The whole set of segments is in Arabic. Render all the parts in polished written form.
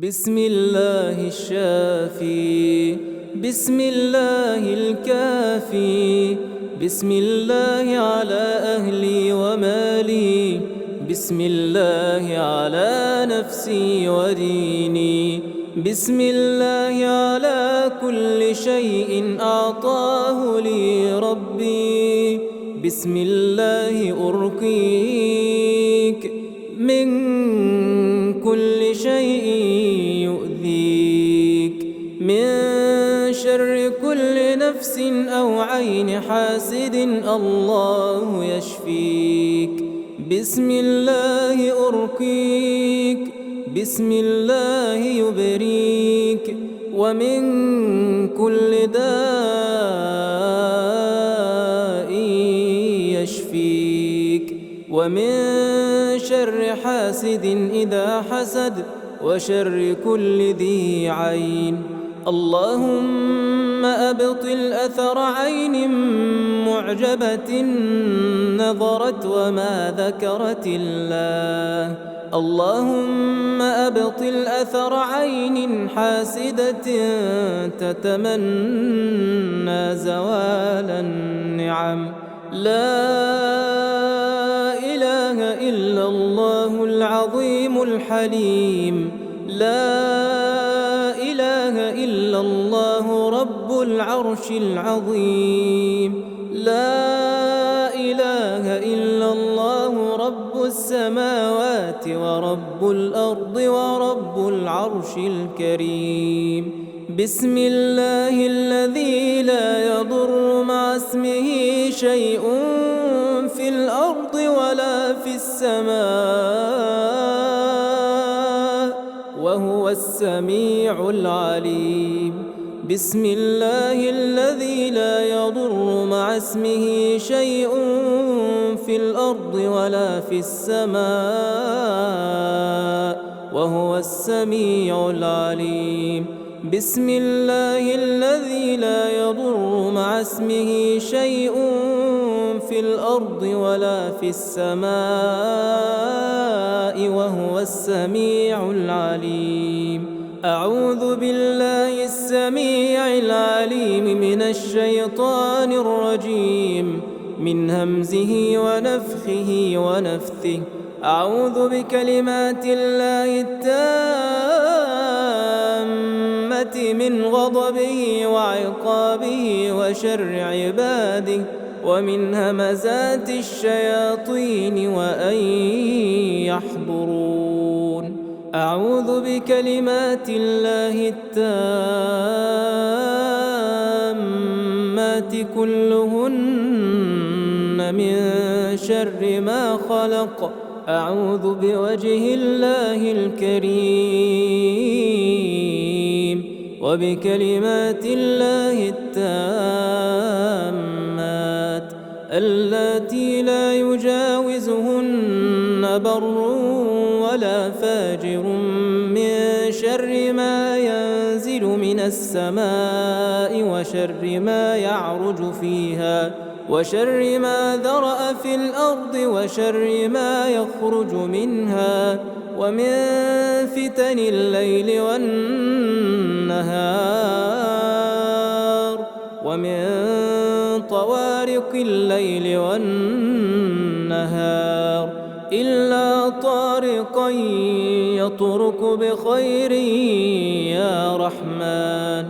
بسم الله الشافي، بسم الله الكافي، بسم الله على أهلي ومالي، بسم الله على نفسي وديني، بسم الله على كل شيء أعطاه لي ربي، بسم الله أرقيك من كل شيء يؤذيك، من شر كل نفس أو عين حاسد الله يشفيك، بسم الله أرقيك، بسم الله يبريك، ومن كل داء يشفيك، ومن شر حاسد إذا حسد، وشر كل ذي عين. اللهم أبطل أثر عين معجبة نظرت وما ذكرت الله. اللهم أبطل أثر عين حاسدة تتمنى زوال النعم. لا إله إلا الله العظيم الحليم، لا إله إلا الله رب العرش العظيم، لا إله إلا الله رب السماوات ورب الأرض ورب العرش الكريم. بسم الله الذي لا يضر مع اسمه شيء في الأرض ولا في السماء وهو السميع العليم. بسم الله الذي لا يضر مع اسمه شيء في الأرض ولا في السماء وهو السميع العليم. بسم الله الذي لا يضر مع اسمه شيء في الأرض ولا في السماء وهو السميع العليم. أعوذ بالله السميع العليم من الشيطان الرجيم، من همزه ونفخه ونفثه. أعوذ بكلمات الله التامة من غضبه وعقابه وشر عباده، ومن همزات الشياطين وأن يحضرون. أعوذ بكلمات الله التامات كلهن من شر ما خلق. أعوذ بوجه الله الكريم وبكلمات الله التامات اللاتي لا يجاوزهن بر ولا فاجر، من شر ما ينزل من السماء وشر ما يعرج فيها وشر ما ذرأ في الأرض وشر ما يخرج منها، ومن فتن الليل والنهار، ومن طوارق الليل والنهار، إلا طارقا يطرق بخير يا رحمن.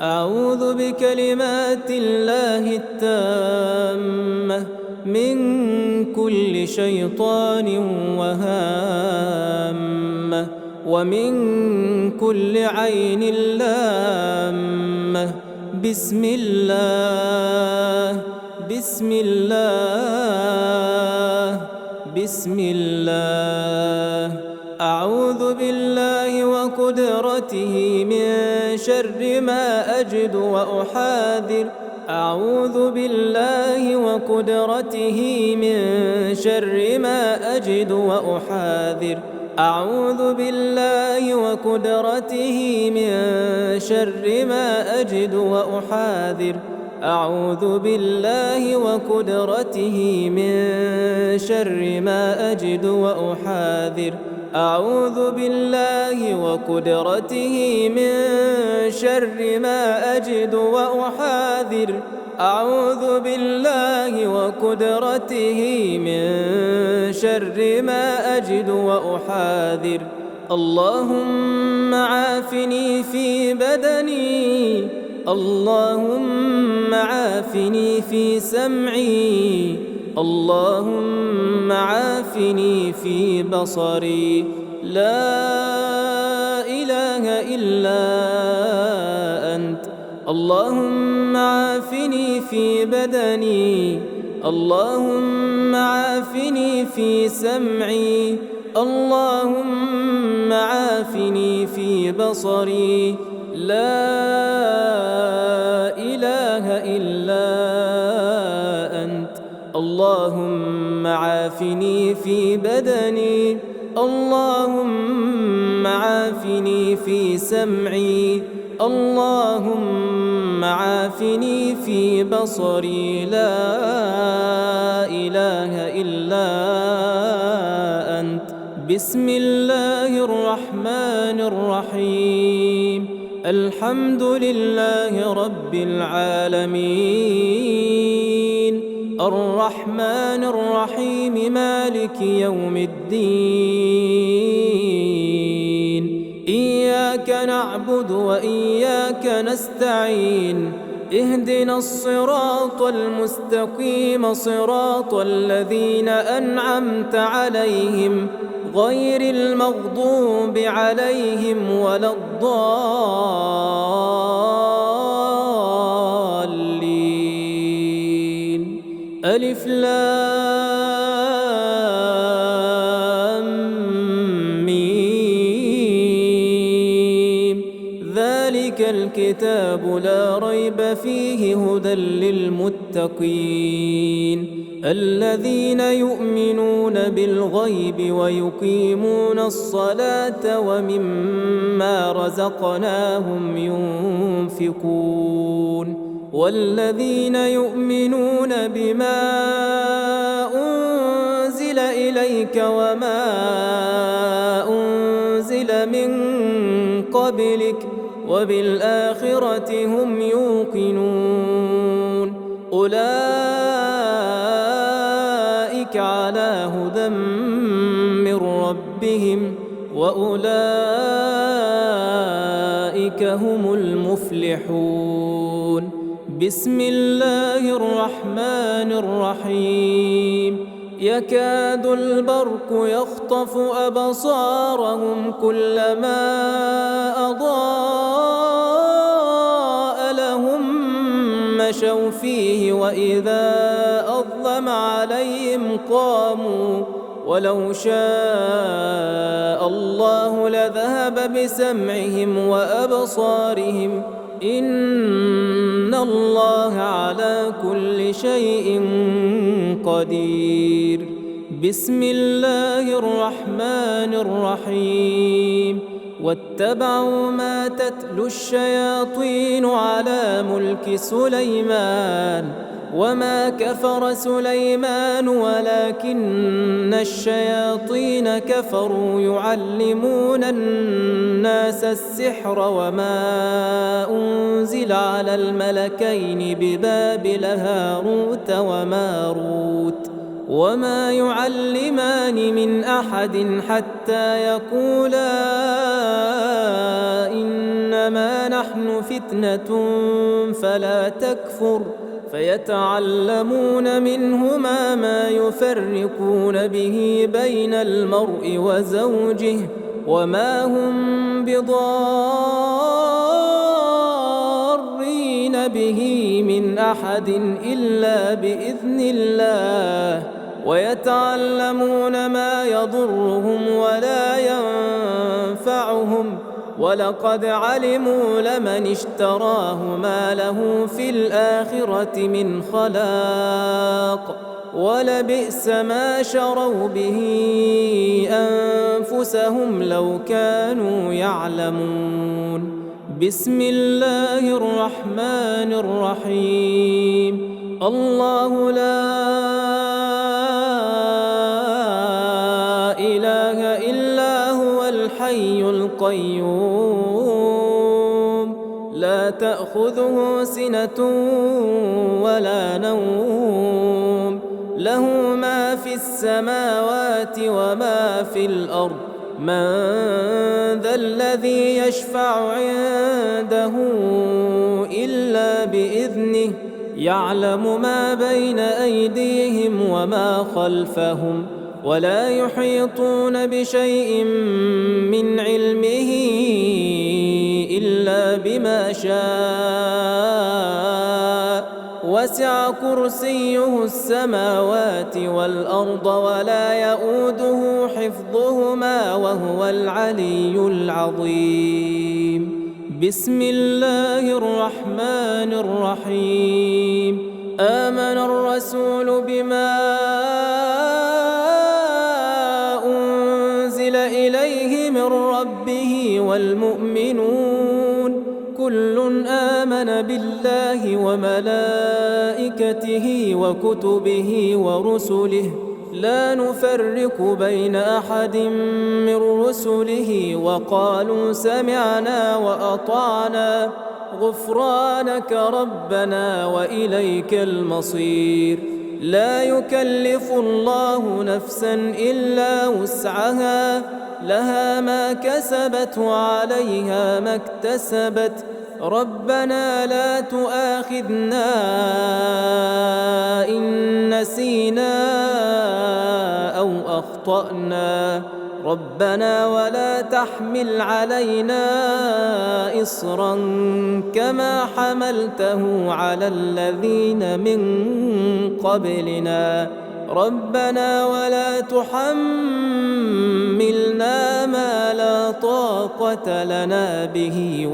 أعوذ بكلمات الله التامة من كل شيطان وهامة، ومن كل عين لامة. بسم الله، بسم الله، بسم الله. أعوذ بالله وقدرته من شر ما أجد وأحاذر. أعوذ بالله وقدرته من شر ما أجد وأحاذر. أعوذ بالله وقدرته من شر ما أجد وأحاذر. أعوذ بالله وقدرته من شر ما أجد وأحاذر. أعوذ بالله وقدرته من شر ما أجد وأحاذر أعوذ بالله وقدرته من شر ما أجد وأحاذر اللهم عافني في بدني اللهم عافني في سمعي اللهم عافني في بصري لا إله إلا أنت اللهم عافني في بدني اللهم عافني في سمعي اللهم عافني في بصري لا إله إلا أنت اللهم عافني في بدني اللهم عافني في سمعي اللهم عافني في بصري لا إله إلا أنت بسم الله الرحمن الرحيم الحمد لله رب العالمين الرحمن الرحيم مالك يوم الدين إياك نعبد وإياك نستعين اهدنا الصراط المستقيم صراط الذين أنعمت عليهم غير المغضوب عليهم ولا الضالين ألف لام ميم ذلك الكتاب لا ريب فيه هدى للمتقين الذين يؤمنون بالغيب ويقيمون الصلاة ومما رزقناهم ينفقون والذين يؤمنون بما أنزل إليك وما أنزل من قبلك وبالآخرة هم يوقنون أولئك على هدى من ربهم وأولئك هم المفلحون بسم الله الرحمن الرحيم يكاد البرق يخطف أبصارهم كلما أضاء لهم مشوا فيه وإذا أظلم عليهم قاموا ولو شاء الله لذهب بسمعهم وأبصارهم إن الله على كل شيء قدير بسم الله الرحمن الرحيم واتبعوا ما تتلو الشياطين على ملك سليمان وما كفر سليمان ولكن الشياطين كفروا يعلمون الناس السحر وما أنزل على الملكين ببابل هاروت وماروت وما يعلمان من أحد حتى يقولا إنما نحن فتنة فلا تكفر فيتعلمون منهما ما يفرقون به بين المرء وزوجه وما هم بضارين به من أحد إلا بإذن الله ويتعلمون ما يضرهم ولا ينفعهم ولقد علموا لمن اشتراه ما له في الآخرة من خلاق ولبئس ما شروا به أنفسهم لو كانوا يعلمون بسم الله الرحمن الرحيم الله لا إله إلا القيوم لا تأخذه سنة ولا نوم له ما في السماوات وما في الأرض من ذا الذي يشفع عنده إلا بإذنه يعلم ما بين أيديهم وما خلفهم ولا يحيطون بشيء من علمه إلا بما شاء وسع كرسيه السماوات والأرض ولا يؤوده حفظهما وهو العلي العظيم بسم الله الرحمن الرحيم آمن الرسول بما أنزل إليه من ربه والمؤمنون كل آمن بالله وملائكته وكتبه ورسله لا نفرق بين أحد من رسله وقالوا سمعنا وأطعنا غفرانك ربنا وإليك المصير لا يكلف الله نفسا إلا وسعها لها ما كسبت وعليها ما اكتسبت ربنا لا تؤاخذنا إن نسينا أو أخطأنا ربنا ولا تحمل علينا إصرا كما حملته على الذين من قبلنا ربنا ولا تحملنا ما لا طاقة لنا به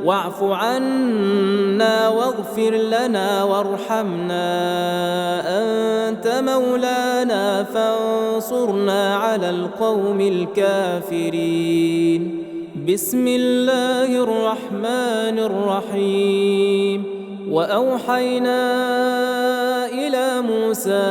واعف عنا واغفر لنا وارحمنا أنت مولانا فانصرنا على القوم الكافرين بسم الله الرحمن الرحيم وأوحينا إلى موسى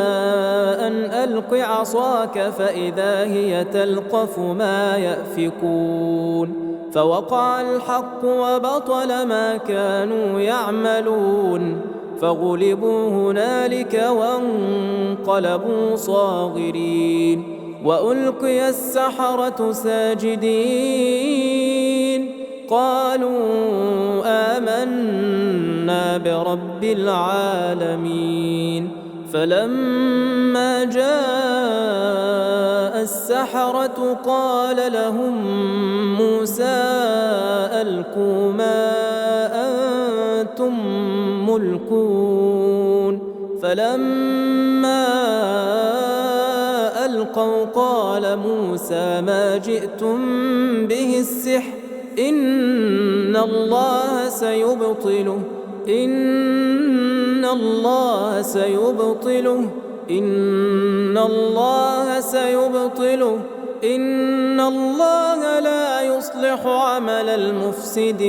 أن ألق عصاك فإذا هي تلقف ما يأفكون فوقع الحق وبطل ما كانوا يعملون فغلبوا هنالك وانقلبوا صاغرين وألقي السحرة ساجدين قالوا آمنا برب العالمين فلما جاء السحرة قال لهم موسى ألقوا ما أنتم ملقون فلما ألقوا قال موسى ما جئتم به السحر إن الله سيبطله إن الله لا يصلح عمل المفسدين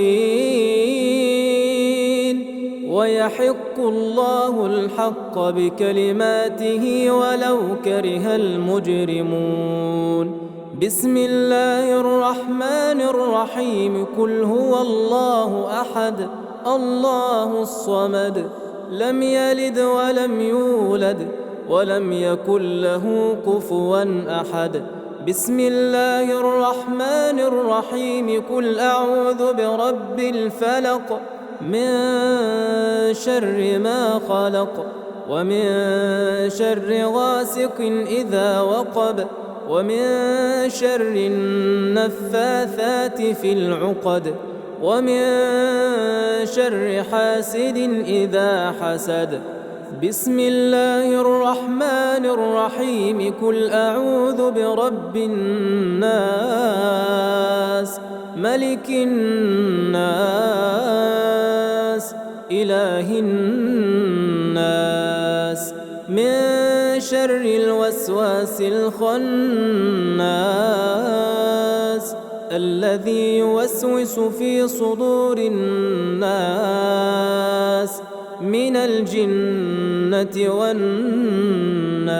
ويحق الله الحق بكلماته ولو كره المجرمون بسم الله الرحمن الرحيم قل هو الله أحد الله الصمد لم يلد ولم يولد ولم يكن له كفوا أحد بسم الله الرحمن الرحيم قل أعوذ برب الفلق من شر ما خلق ومن شر غاسق إذا وقب ومن شر النفاثات في العقد ومن شر حاسد إذا حسد بسم الله الرحمن الرحيم قل أعوذ برب الناس ملك الناس إله الناس من شر الوسواس الخناس الذي يوسوس في صدور الناس من الجنة والناس